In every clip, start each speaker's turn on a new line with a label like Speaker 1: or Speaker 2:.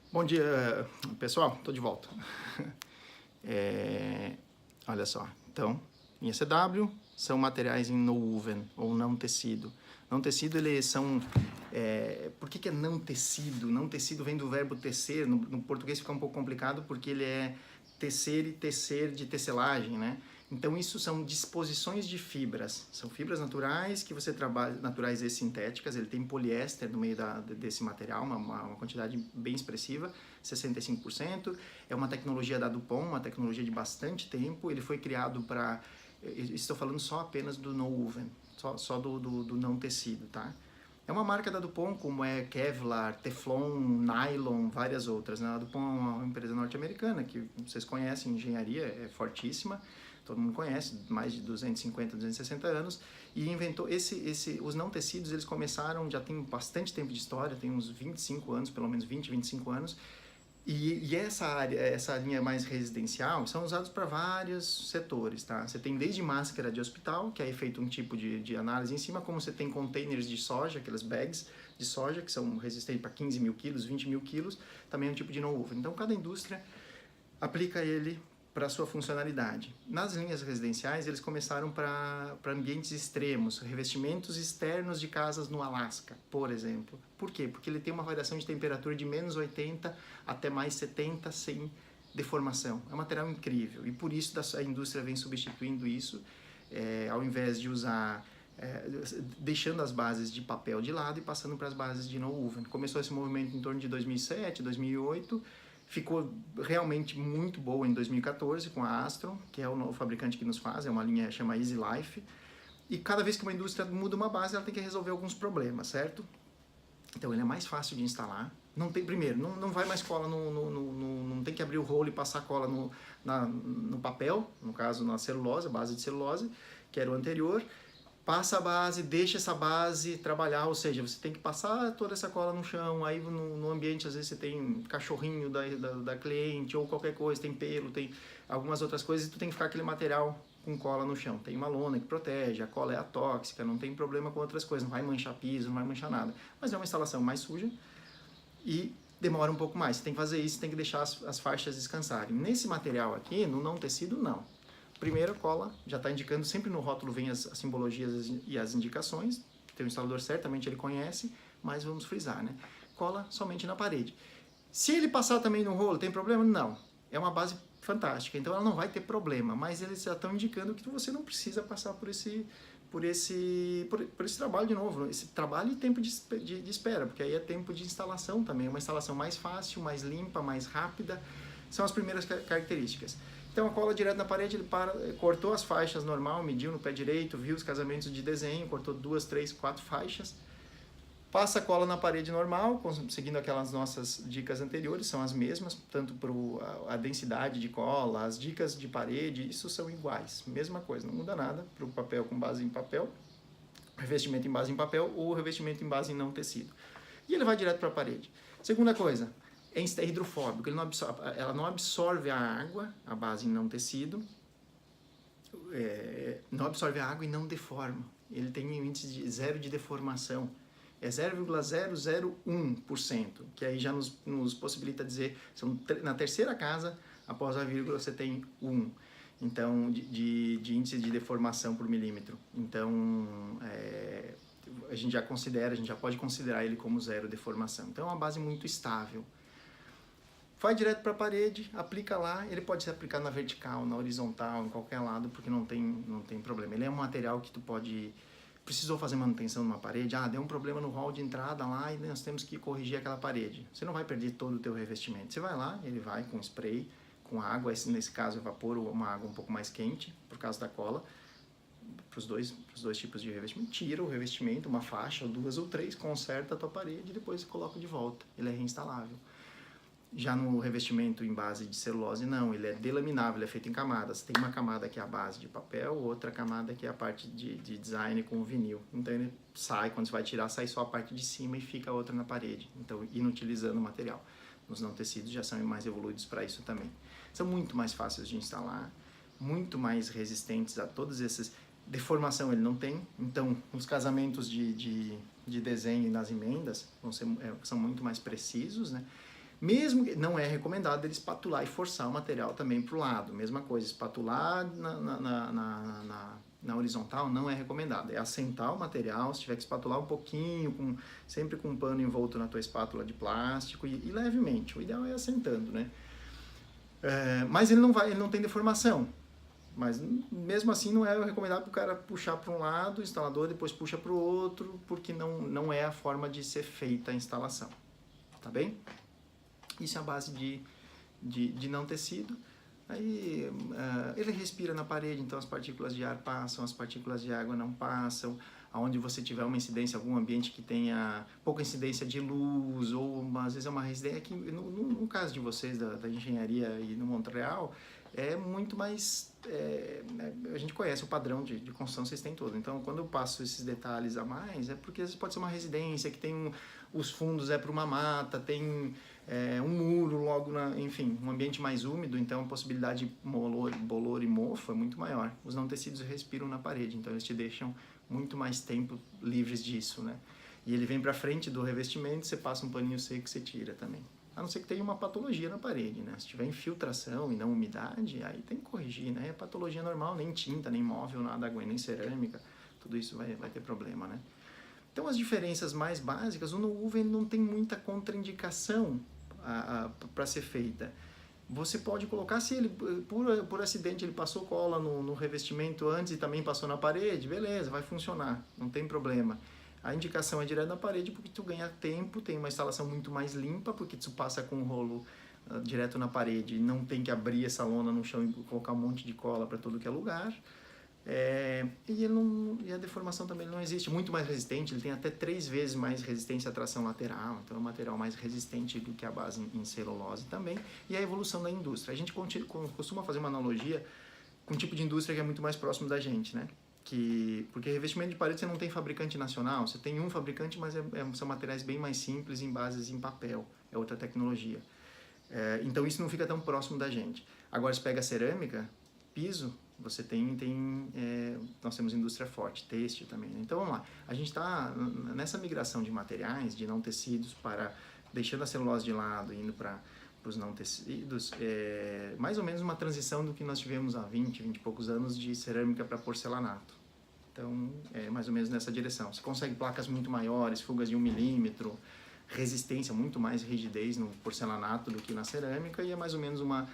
Speaker 1: Bom dia, pessoal, estou de volta. Olha só, então, em ECW são materiais em non-woven, ou não tecido. Não tecido, eles são... por que é não tecido? Não tecido vem do verbo tecer, no português fica um pouco complicado porque ele é tecer e tecer de tecelagem, né? Então isso são disposições de fibras, são fibras naturais que você trabalha, naturais e sintéticas, ele tem poliéster no meio desse material, uma quantidade bem expressiva, 65%, é uma tecnologia da Dupont, uma tecnologia de bastante tempo, ele foi criado para, estou falando só apenas do non-woven, só do não tecido, tá? É uma marca da Dupont, como é Kevlar, Teflon, Nylon, várias outras, né? A Dupont é uma empresa norte-americana que vocês conhecem, engenharia é fortíssima, todo mundo conhece, mais de 250, 260 anos, e inventou os não tecidos, eles começaram, já tem bastante tempo de história, tem uns 25 anos, pelo menos 20, 25 anos, e essa linha mais residencial, são usados para vários setores, tá? Você tem desde máscara de hospital, que é feito um tipo de análise em cima, como você tem containers de soja, aquelas bags de soja, que são resistentes para 15 mil quilos, 20 mil quilos, também é um tipo de non-woven. Então, cada indústria aplica ele para a sua funcionalidade. Nas linhas residenciais, eles começaram para ambientes extremos, revestimentos externos de casas no Alasca, por exemplo. Por quê? Porque ele tem uma variação de temperatura de menos 80 até mais 70 sem deformação. É um material incrível e por isso a indústria vem substituindo isso, ao invés de usar... deixando as bases de papel de lado e passando para as bases de non-woven. Começou esse movimento em torno de 2007, 2008, ficou realmente muito boa em 2014 com a Astron, que é o novo fabricante que nos faz, é uma linha que chama Easy Life. E cada vez que uma indústria muda uma base, ela tem que resolver alguns problemas, certo? Então ele é mais fácil de instalar. Não tem, primeiro, não vai mais cola, não tem que abrir o rolo e passar cola no papel, no caso na celulose, a base de celulose, que era o anterior. Passa a base, deixa essa base trabalhar, ou seja, você tem que passar toda essa cola no chão, aí no ambiente às vezes você tem cachorrinho da cliente ou qualquer coisa, tem pelo, tem algumas outras coisas e tu tem que ficar aquele material com cola no chão. Tem uma lona que protege, a cola é atóxica, não tem problema com outras coisas, não vai manchar piso, não vai manchar nada. Mas é uma instalação mais suja e demora um pouco mais. Você tem que fazer isso, tem que deixar as faixas descansarem. Nesse material aqui, no não tecido, não. Primeiro, cola, já está indicando, sempre no rótulo vem as simbologias e as indicações, tem um instalador, certamente ele conhece, mas vamos frisar, né? Cola somente na parede. Se ele passar também no rolo, tem problema? Não. É uma base fantástica, então ela não vai ter problema, mas eles já estão indicando que você não precisa passar por esse trabalho de novo, esse trabalho e tempo de espera, porque aí é tempo de instalação também, uma instalação mais fácil, mais limpa, mais rápida, são as primeiras características. Então a cola direto na parede, ele cortou as faixas normal, mediu no pé direito, viu os casamentos de desenho, cortou 2, 3, 4 faixas, passa a cola na parede normal, seguindo aquelas nossas dicas anteriores, são as mesmas, tanto para a densidade de cola, as dicas de parede, isso são iguais, mesma coisa, não muda nada para o papel com base em papel, revestimento em base em papel ou revestimento em base em não tecido. E ele vai direto para a parede. Segunda coisa, é hidrofóbico, ela não absorve a água, a base em não tecido, não absorve a água e não deforma. Ele tem um índice de zero de deformação, é 0,001%, que aí já nos possibilita dizer, na terceira casa, após a vírgula, você tem 1, então, de índice de deformação por milímetro. Então, a gente já pode considerar ele como zero deformação. Então, é uma base muito estável. Vai direto para a parede, aplica lá, ele pode ser aplicado na vertical, na horizontal, em qualquer lado, porque não tem problema. Ele é um material que tu pode... Precisou fazer manutenção numa parede, deu um problema no hall de entrada lá e nós temos que corrigir aquela parede. Você não vai perder todo o teu revestimento. Você vai lá, ele vai com spray, com água, nesse caso evapor uma água um pouco mais quente, por causa da cola, para os dois tipos de revestimento, tira o revestimento, uma faixa, ou 2 ou 3, conserta a tua parede e depois você coloca de volta. Ele é reinstalável. Já no revestimento em base de celulose, não, ele é delaminável, ele é feito em camadas. Tem uma camada que é a base de papel, outra camada que é a parte de design com vinil. Então ele sai, quando você vai tirar, sai só a parte de cima e fica a outra na parede. Então, inutilizando o material. Os não tecidos já são mais evoluídos para isso também. São muito mais fáceis de instalar, muito mais resistentes a todas essas... Deformação ele não tem, então os casamentos de desenho e nas emendas são muito mais precisos, né? Mesmo que não é recomendado ele espatular e forçar o material também para o lado. Mesma coisa, espatular na horizontal não é recomendado. É assentar o material, se tiver que espatular um pouquinho, sempre com um pano envolto na tua espátula de plástico e levemente. O ideal é assentando, né? Mas ele não tem deformação. Mas mesmo assim não é recomendado para o cara puxar para um lado, o instalador depois puxa para o outro, porque não é a forma de ser feita a instalação. Tá bem? Isso é a base de não tecido. Aí ele respira na parede, então as partículas de ar passam, as partículas de água não passam. Aonde você tiver uma incidência, algum ambiente que tenha pouca incidência de luz, ou às vezes é uma residência que, no caso de vocês da engenharia e no Montreal, é muito mais... a gente conhece o padrão de construção que vocês têm todo. Então, quando eu passo esses detalhes a mais, é porque às vezes pode ser uma residência que tem os fundos para uma mata, tem um muro logo, enfim, um ambiente mais úmido, então a possibilidade de bolor e mofo é muito maior. Os não tecidos respiram na parede, então eles te deixam muito mais tempo livres disso, né? E ele vem para frente do revestimento, você passa um paninho seco e você tira também. A não ser que tenha uma patologia na parede, né? Se tiver infiltração e não umidade, aí tem que corrigir, né? É patologia normal, nem tinta, nem móvel, nada, nem cerâmica, tudo isso vai ter problema, né? Então, as diferenças mais básicas, o no-UV não tem muita contraindicação para ser feita. Você pode colocar, se ele, por acidente, ele passou cola no revestimento antes e também passou na parede, beleza, vai funcionar, não tem problema. A indicação é direto na parede porque tu ganha tempo, tem uma instalação muito mais limpa, porque tu passa com o rolo direto na parede, não tem que abrir essa lona no chão e colocar um monte de cola para todo que é lugar. E a deformação também não existe, muito mais resistente, ele tem até 3 vezes mais resistência à tração lateral, então é um material mais resistente do que a base em celulose também, e a evolução da indústria. A gente costuma fazer uma analogia com um tipo de indústria que é muito mais próximo da gente, né? Porque revestimento de parede você não tem fabricante nacional, você tem um fabricante, mas são materiais bem mais simples, em bases em papel, é outra tecnologia. Então isso não fica tão próximo da gente. Agora, se pega cerâmica, piso, você nós temos indústria forte, têxtil também. Né? Então, vamos lá. A gente está nessa migração de materiais, de não tecidos, deixando a celulose de lado, indo para os não tecidos, mais ou menos uma transição do que nós tivemos há 20 e poucos anos de cerâmica para porcelanato. Então, é mais ou menos nessa direção. Você consegue placas muito maiores, fugas de 1 milímetro, resistência, muito mais rigidez no porcelanato do que na cerâmica, e é mais ou menos uma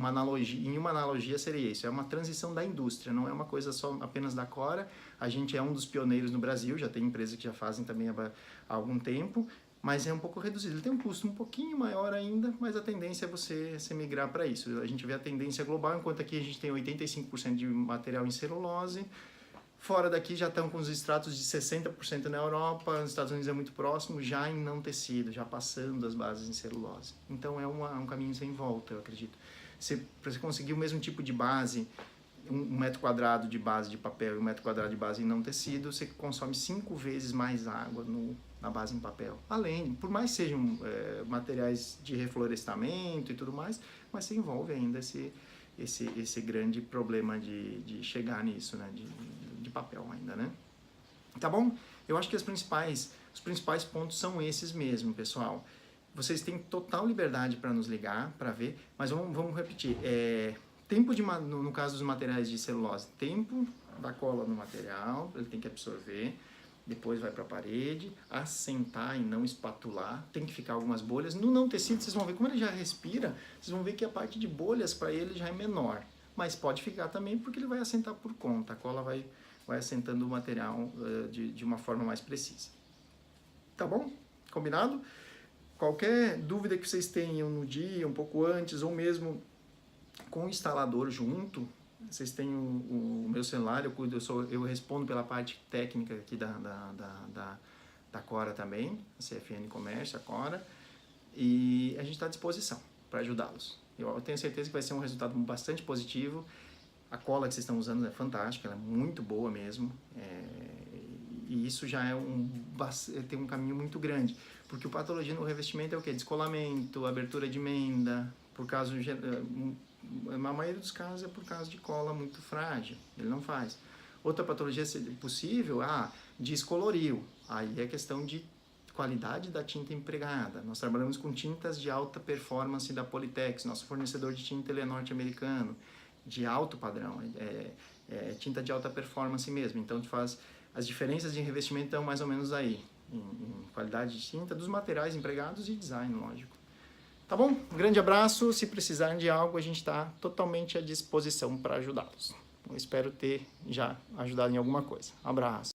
Speaker 1: analogia. Em uma analogia seria isso, é uma transição da indústria, não é uma coisa só apenas da Cora. A gente é um dos pioneiros no Brasil, já tem empresas que já fazem também há algum tempo, mas é um pouco reduzido. Ele tem um custo um pouquinho maior ainda, mas a tendência é você migrar para isso. A gente vê a tendência global, enquanto aqui a gente tem 85% de material em celulose. Fora daqui já estão com os extratos de 60% na Europa, nos Estados Unidos é muito próximo, já em não tecido, já passando as bases em celulose. Então é um caminho sem volta, eu acredito. Para você conseguir o mesmo tipo de base, 1 metro quadrado de base de papel e 1 metro quadrado de base em não tecido, você consome 5 vezes mais água na base em papel. Além, por mais sejam materiais de reflorestamento e tudo mais, mas você envolve ainda esse grande problema de chegar nisso, né? De papel ainda, né? Tá bom? Eu acho que os principais pontos são esses mesmo, pessoal. Vocês têm total liberdade para nos ligar, para ver, mas vamos repetir. Tempo no caso dos materiais de celulose, tempo da cola no material, ele tem que absorver, depois vai para a parede, assentar e não espatular, tem que ficar algumas bolhas. No não tecido, vocês vão ver como ele já respira, vocês vão ver que a parte de bolhas para ele já é menor, mas pode ficar também porque ele vai assentar por conta, a cola vai assentando o material de uma forma mais precisa. Tá bom? Combinado? Qualquer dúvida que vocês tenham no dia, um pouco antes, ou mesmo com o instalador junto, vocês têm o meu celular, eu respondo pela parte técnica aqui da Cora também, a CFN Comércio, a Cora, e a gente está à disposição para ajudá-los. Eu tenho certeza que vai ser um resultado bastante positivo. A cola que vocês estão usando é fantástica, ela é muito boa mesmo, e isso já tem um caminho muito grande, porque o patologia no revestimento é o quê? Descolamento, abertura de emenda, na maioria dos casos é por causa de cola muito frágil, ele não faz. Outra patologia possível, descoloriu, aí é questão de qualidade da tinta empregada. Nós trabalhamos com tintas de alta performance da Politex. Nosso fornecedor de tinta ele é norte-americano, de alto padrão, tinta de alta performance mesmo. Então, as diferenças de revestimento estão mais ou menos aí, em qualidade de tinta, dos materiais empregados e design, lógico. Tá bom? Um grande abraço. Se precisarem de algo, a gente está totalmente à disposição para ajudá-los. Eu espero ter já ajudado em alguma coisa. Um abraço.